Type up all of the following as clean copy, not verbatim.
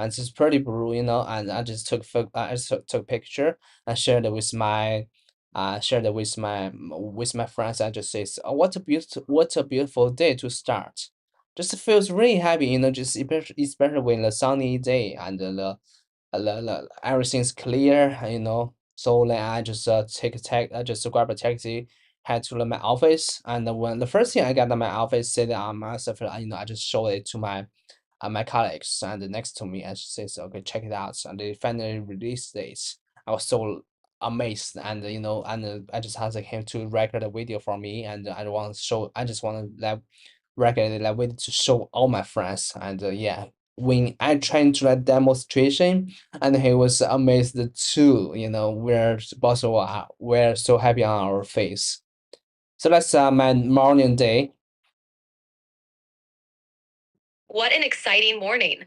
and it's pretty blue, and I just took picture and shared it with my friends. I just says, oh, what a beautiful day to start. Just feels really happy, just especially when the sunny day and everything's clear, So then I just I just grab a taxi, head to my office, and when the first thing I got at my office, sit on myself, I just show it to my colleagues, and next to me, I just says, okay, check it out, and they finally released this. I was so amazed, and I just asked him to record a video for me, and I just want to record that video to show all my friends, and yeah, when I tried to that demonstration, and he was amazed too. We're both we're so happy on our face. So that's my morning day. What an exciting morning.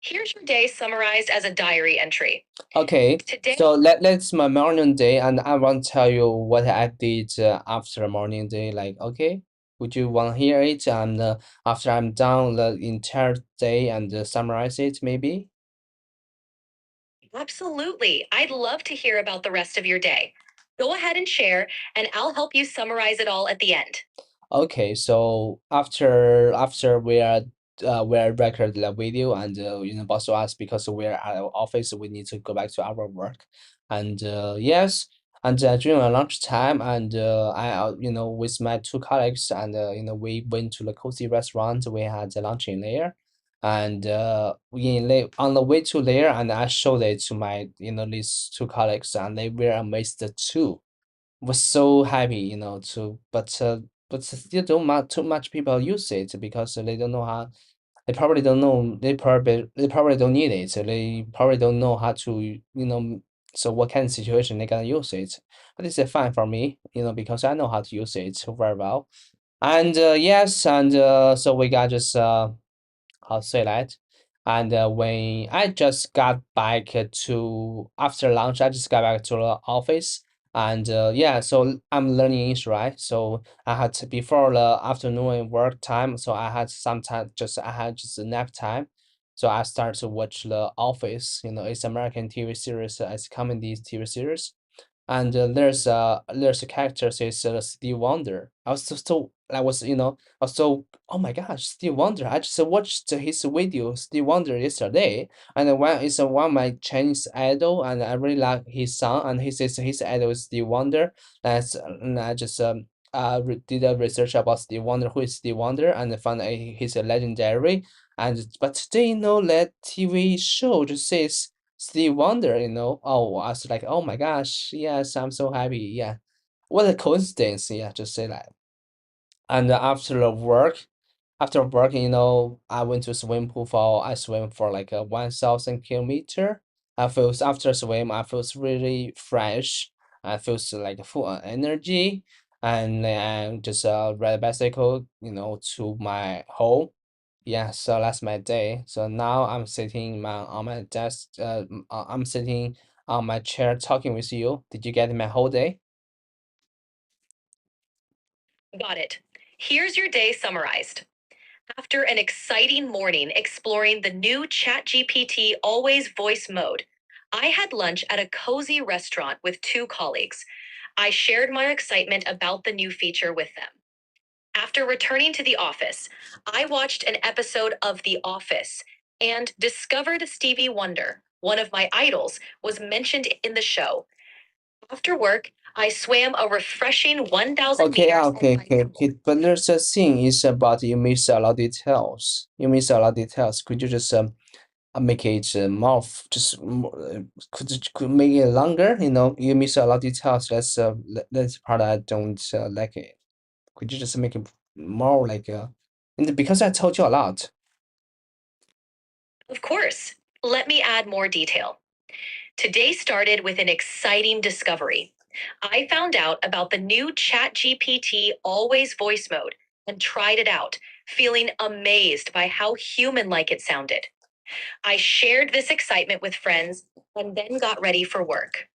Here's your day summarized as a diary entry. Okay, Today, so let's my morning day, and I want to tell you what I did after morning day. Like, okay, would you want to hear it? And after I'm done the entire day and summarize it, maybe? absolutely. I'd love to hear about the rest of your day. Go ahead and share, and I'll help you summarize it all at the end. Okay, so after we are record the video, and boss us because we're at our office, we need to go back to our work, and yes, and during our lunch time, and I with my two colleagues, and we went to the cozy restaurant. We had lunch in there, and on the way to there, and I showed it to my these two colleagues, and they were amazed too, was so happy, but still don't too much people use it because they don't know how. They probably don't know. They probably don't need it. So they probably don't know how to, So what kind of situation they gonna use it? But it's fine for me, because I know how to use it very well. And yes, and so we got just how to say that. And when I just got back to after lunch, I just got back to the office. And yeah, so I'm learning English, right? So I had to, before the afternoon work time, so I had just a nap time. So I started to watch The Office. It's American TV series, it's comedy TV series, and there's a character says Steve Wonder. I was so I was I was so, oh my gosh, Steve Wonder. I just watched his video Steve Wonder yesterday, and then one is one of my Chinese idol, and I really like his song, and he says his idol is Steve Wonder. And I just did a research about Steve Wonder, who is Steve Wonder, and I found he's a legendary. And but today, that TV show just says Steve Wonder, Oh, I was like, oh my gosh, yes, I'm so happy. Yeah. What a coincidence. Yeah, just say that. And after work, I went to swim pool I swim for like a 1,000 kilometer. After swim, I feels really fresh. I feels like full of energy. And then I just ride a bicycle, to my home. Yeah, so that's my day. So now I'm sitting on my desk. I'm sitting on my chair talking with you. Did you get my whole day? Got it. Here's your day summarized. After an exciting morning exploring the new ChatGPT Always Voice mode, I had lunch at a cozy restaurant with two colleagues. I shared my excitement about the new feature with them. After returning to the office, I watched an episode of The Office and discovered Stevie Wonder, one of my idols, was mentioned in the show. After work, I swam a refreshing 1,000 Okay, meters and okay, okay, okay. But there's a thing is about you miss a lot of details. You miss a lot of details. Could you just make it more could make it longer? You miss a lot of details. That's the part I don't like it. Could you just make it more like and because I told you a lot. Of course, let me add more detail. Today started with an exciting discovery. I found out about the new ChatGPT Always Voice mode and tried it out, feeling amazed by how human like it sounded. I shared this excitement with friends and then got ready for work.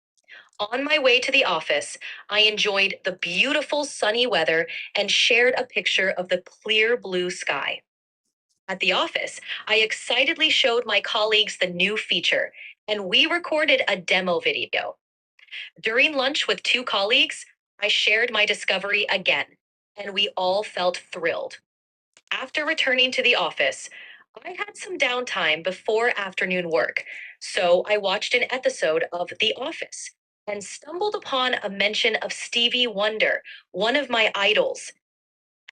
On my way to the office, I enjoyed the beautiful sunny weather and shared a picture of the clear blue sky. At the office, I excitedly showed my colleagues the new feature, and we recorded a demo video. During lunch with two colleagues, I shared my discovery again, and we all felt thrilled. After returning to the office, I had some downtime before afternoon work, so I watched an episode of The Office and stumbled upon a mention of Stevie Wonder, one of my idols.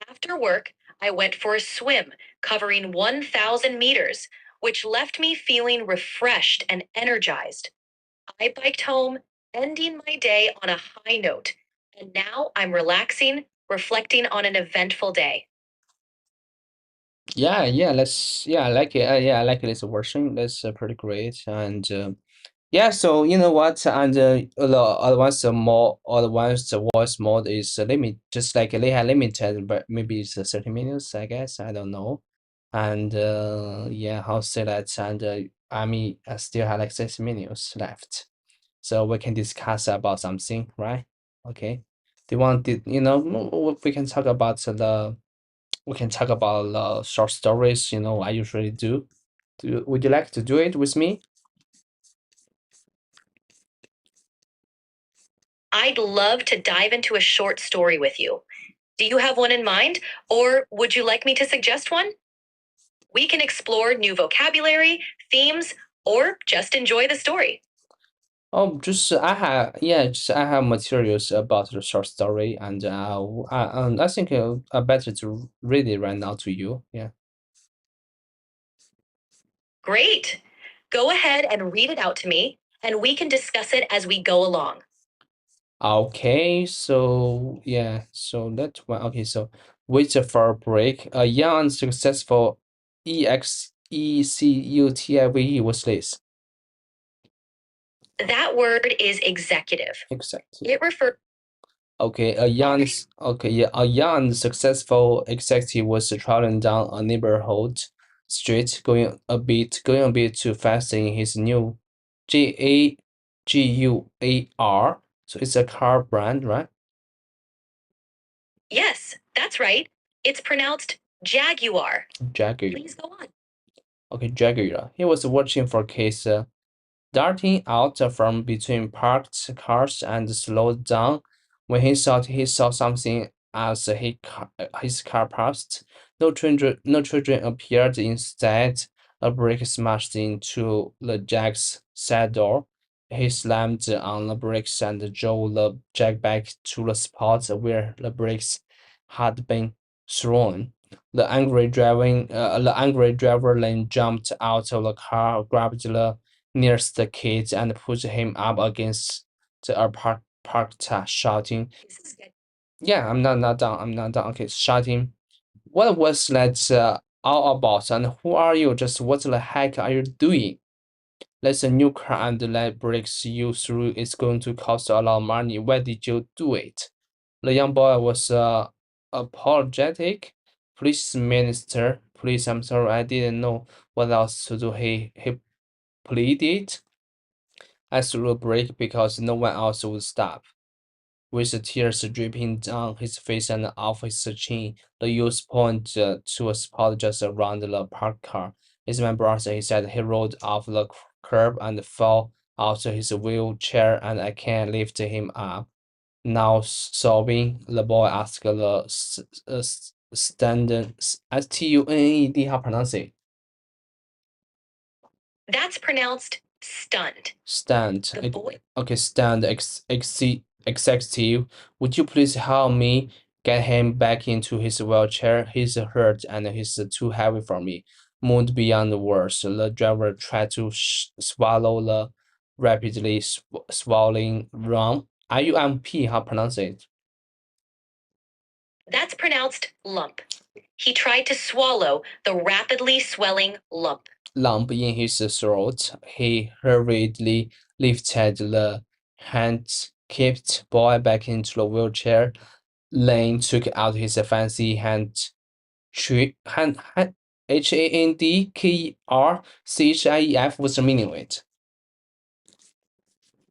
After work, I went for a swim covering 1,000 meters, which left me feeling refreshed and energized. I biked home, ending my day on a high note, and now I'm relaxing, reflecting on an eventful day. Yeah, yeah, I like it. Yeah, I like this version. That's pretty great. And yeah, so you know what? And the advanced more advanced voice mode is limit, just like they have limited, but maybe it's 30 minutes, I guess. I don't know. And yeah, how to say that? And I mean, I still have like 6 minutes left, so we can discuss about something, right? Okay. Do you want to, we can talk about short stories, I usually do. Would you like to do it with me? I'd love to dive into a short story with you. Do you have one in mind, or would you like me to suggest one? We can explore new vocabulary, themes, or just enjoy the story. Oh, just I have yeah, just I have materials about the short story, and I think I better to read it right now to you. Yeah. Great! Go ahead and read it out to me, and we can discuss it as we go along. Okay, so yeah, so that's one. Okay, so wait for a break. A young and successful executive was this. That word is executive. Exactly. It refers. Okay, a young, Okay. okay, yeah, a young, successful executive was traveling down a neighborhood street, going a bit too fast in his new Jaguar. So it's a car brand, right? Yes, that's right. It's pronounced Jaguar. Jaguar. Please go on. Okay, Jaguar. He was watching for case darting out from between parked cars and slowed down when he thought he saw something as his car passed. No children appeared. Instead, a brake smashed into the Jack's side door. He slammed on the brakes and drove the Jack back to the spot where the brakes had been thrown. The angry driver then jumped out of the car, grabbed the nearest the kid and pushed him up against the parked, shouting, This is good. "Yeah, I'm not done. I'm not done." Okay, shouting, "What was that all about? And who are you? Just what the heck are you doing? That's a new car and that breaks you through. It's going to cost a lot of money. Why did you do it?" The young boy was apologetic. "Please, minister, please, I'm sorry, I didn't know what else to do." He pleaded. I threw a brake because no one else would stop. With the tears dripping down his face and off his chin, the youth pointed to a spot just around the parked car. "It's my brother," he said. "He rolled off the curb and fell out of his wheelchair, and I can't lift him up." Now sobbing, the boy asked the student, STUNED, how to pronounce it? That's pronounced stunned. Stand. The boy. Okay, stand. Executive, would you please help me get him back into his wheelchair? He's hurt and he's too heavy for me. Moved beyond words, the driver tried to swallow the rapidly swallowing rum. IUMP, how to pronounce it? That's pronounced lump. He tried to swallow the rapidly swelling lump. Lump in his throat. He hurriedly lifted the hand-kept boy back into the wheelchair. Lane took out his fancy handkerchief. What's the meaning of it?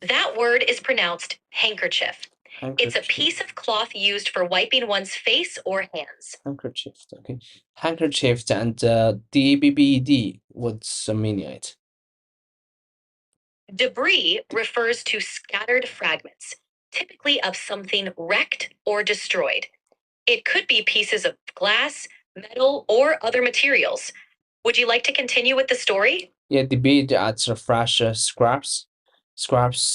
That word is pronounced handkerchief. It's a Handkerchief. piece of cloth used for wiping one's face or hands. Handkerchief. Okay. Handkerchief and DBBED. What's the meaning of it? Debris refers to scattered fragments, typically of something wrecked or destroyed. It could be pieces of glass, metal, or other materials. Would you like to continue with the story? Yeah, debate at the fresh scraps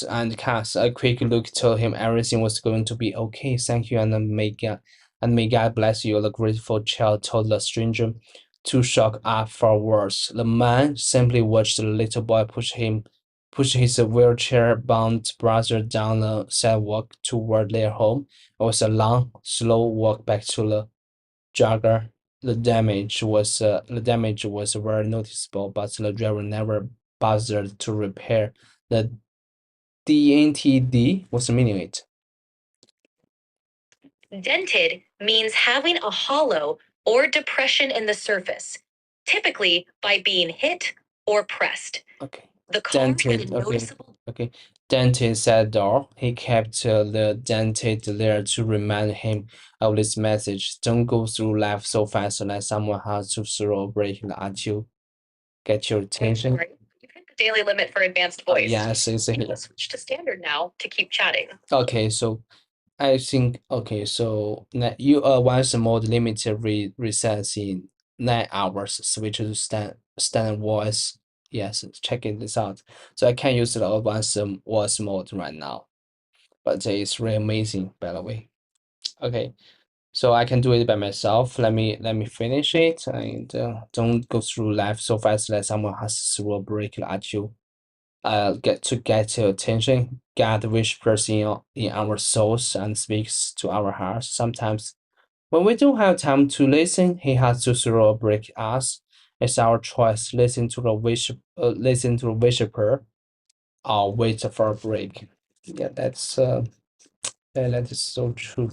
and casts. A quick look told him everything was going to be okay. Thank you, and may God bless you. The grateful child told the stranger, too shocked up for words. The man simply watched the little boy push his wheelchair-bound brother down the sidewalk toward their home. It was a long, slow walk back to the jogger. The damage was very noticeable, but the driver never bothered to repair the DNTD. What's the meaning of it? Dented means having a hollow or depression in the surface, typically by being hit or pressed. Okay. The car had Dented. a Okay. noticeable. Okay. Dented said door. He kept the dented there to remind him of this message. Don't go through life so fast that someone has to throw a break at you. Get your attention. Sorry, you've hit the daily limit for advanced voice. Yes, it's You here. will switch to standard now to keep chatting. Okay, so I think okay, so you once mode limited resets in 9 hours, switch to standard voice. Yes, checking this out. So I can use the advanced voice mode right now, but it's really amazing by the way. Okay, so I can do it by myself. Let me finish it and don't go through life so fast that someone has to throw a break at you get your attention. God whispers in our souls and speaks to our hearts. Sometimes, when we don't have time to listen, He has to throw a break us. It's our choice. Listen to the whisper, or wait for a break. Yeah, that is so true.